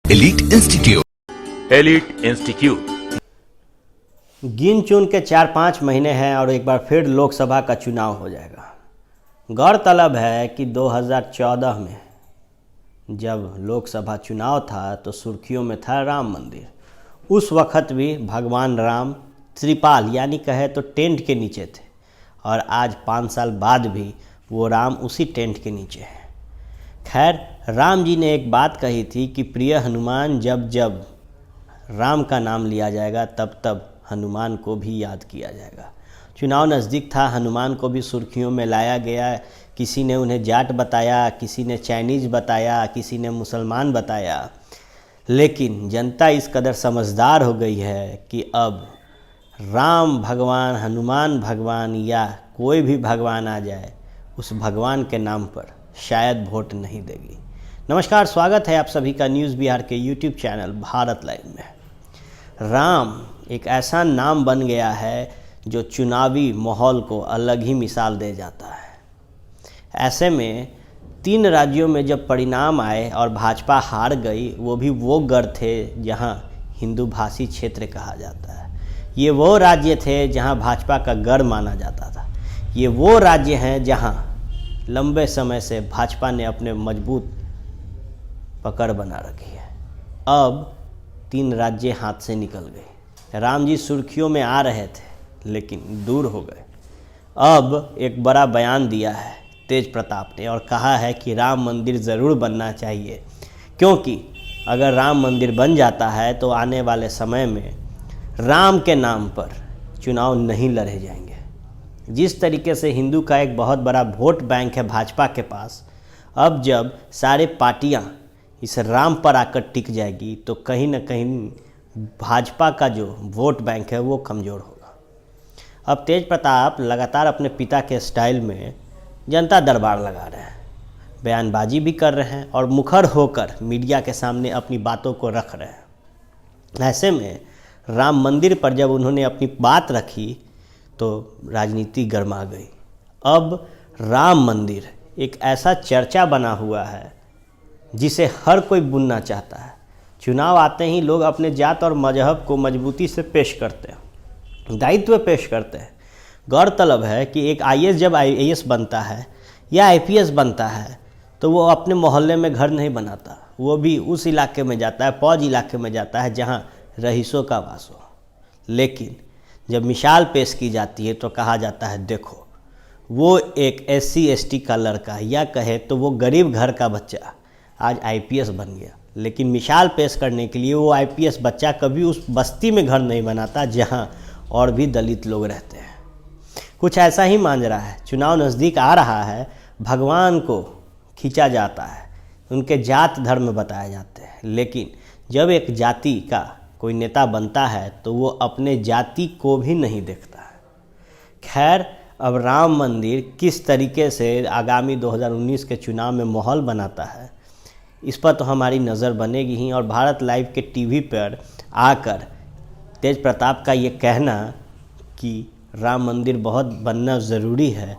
Elite institute गिन चुन के 4-5 महीने हैं और एक बार फिर लोकसभा का चुनाव हो जाएगा। गौरतलब है कि 2014 में जब लोकसभा चुनाव था तो सुर्खियों में था राम मंदिर। उस वक्त भी भगवान राम त्रिपाल यानी कहे तो टेंट के नीचे थे और आज 5 साल बाद भी वो राम उसी टेंट के नीचे हैं। खैर, राम जी ने एक बात कही थी कि प्रिय हनुमान, जब जब राम का नाम लिया जाएगा तब तब हनुमान को भी याद किया जाएगा। चुनाव नज़दीक था, हनुमान को भी सुर्खियों में लाया गया। किसी ने उन्हें जाट बताया, किसी ने चाइनीज़ बताया, किसी ने मुसलमान बताया, लेकिन जनता इस कदर समझदार हो गई है कि अब राम भगवान, हनुमान भगवान या कोई भी भगवान आ जाए, उस भगवान के नाम पर शायद वोट नहीं देगी। नमस्कार, स्वागत है आप सभी का न्यूज़ बिहार के यूट्यूब चैनल भारत लाइव में। राम एक ऐसा नाम बन गया है जो चुनावी माहौल को अलग ही मिसाल दे जाता है। ऐसे में 3 राज्यों में जब परिणाम आए और भाजपा हार गई, वो भी वो गढ़ थे जहां हिंदू भाषी क्षेत्र कहा जाता है। ये वो राज्य थे जहां भाजपा का गढ़ माना जाता था। ये वो राज्य हैं जहां लंबे समय से भाजपा ने अपने मजबूत पकड़ बना रखी है। अब 3 राज्य हाथ से निकल गए। राम जी सुर्खियों में आ रहे थे लेकिन दूर हो गए। अब एक बड़ा बयान दिया है तेज प्रताप ने और कहा है कि राम मंदिर ज़रूर बनना चाहिए, क्योंकि अगर राम मंदिर बन जाता है तो आने वाले समय में राम के नाम पर चुनाव नहीं लड़े जाएंगे। जिस तरीके से हिंदू का एक बहुत बड़ा वोट बैंक है भाजपा के पास, अब जब सारे पार्टियां इस राम पर आकर टिक जाएगी तो कहीं ना कहीं भाजपा का जो वोट बैंक है वो कमज़ोर होगा। अब तेज प्रताप लगातार अपने पिता के स्टाइल में जनता दरबार लगा रहे हैं, बयानबाजी भी कर रहे हैं और मुखर होकर मीडिया के सामने अपनी बातों को रख रहे हैं। ऐसे में राम मंदिर पर जब उन्होंने अपनी बात रखी तो राजनीति गर्मा गई। अब राम मंदिर एक ऐसा चर्चा बना हुआ है जिसे हर कोई बुनना चाहता है। चुनाव आते ही लोग अपने जात और मजहब को मजबूती से पेश करते हैं, दायित्व पेश करते हैं। गौरतलब है कि एक आईएएस जब आईएएस बनता है या आईपीएस बनता है तो वो अपने मोहल्ले में घर नहीं बनाता, वो भी उस इलाके में जाता है, फौज इलाके में जाता है जहाँ रईसों का वास हो। लेकिन जब मिसाल पेश की जाती है तो कहा जाता है देखो वो एक SC ST का लड़का या कहे तो वो गरीब घर का बच्चा आज आईपीएस बन गया। लेकिन मिसाल पेश करने के लिए वो आईपीएस बच्चा कभी उस बस्ती में घर नहीं बनाता जहां और भी दलित लोग रहते हैं। कुछ ऐसा ही मांझ रहा है। चुनाव नज़दीक आ रहा है, भगवान को खींचा जाता है, उनके जात धर्म बताए जाते हैं, लेकिन जब एक जाति का कोई नेता बनता है तो वो अपने जाति को भी नहीं देखता है। खैर, अब राम मंदिर किस तरीके से आगामी 2019 के चुनाव में माहौल बनाता है, इस पर तो हमारी नज़र बनेगी ही। और भारत लाइव के टीवी पर आकर तेज प्रताप का ये कहना कि राम मंदिर बहुत बनना ज़रूरी है,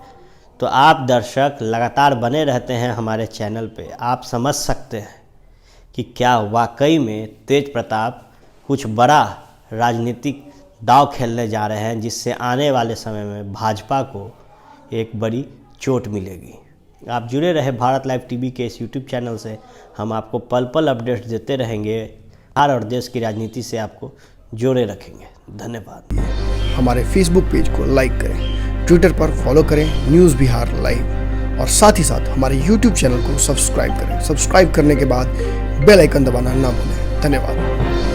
तो आप दर्शक लगातार बने रहते हैं हमारे चैनल पे, आप समझ सकते हैं कि क्या वाकई में तेज प्रताप कुछ बड़ा राजनीतिक दांव खेलने जा रहे हैं जिससे आने वाले समय में भाजपा को एक बड़ी चोट मिलेगी। आप जुड़े रहे भारत लाइव टीवी के इस यूट्यूब चैनल से। हम आपको पल पल अपडेट्स देते रहेंगे, बिहार और देश की राजनीति से आपको जोड़े रखेंगे। धन्यवाद। हमारे फेसबुक पेज को लाइक करें, ट्विटर पर फॉलो करें न्यूज़ बिहार लाइव, और साथ ही साथ हमारे यूट्यूब चैनल को सब्सक्राइब करें। सब्सक्राइब करने के बाद बेल आइकन दबाना ना भूलें। धन्यवाद।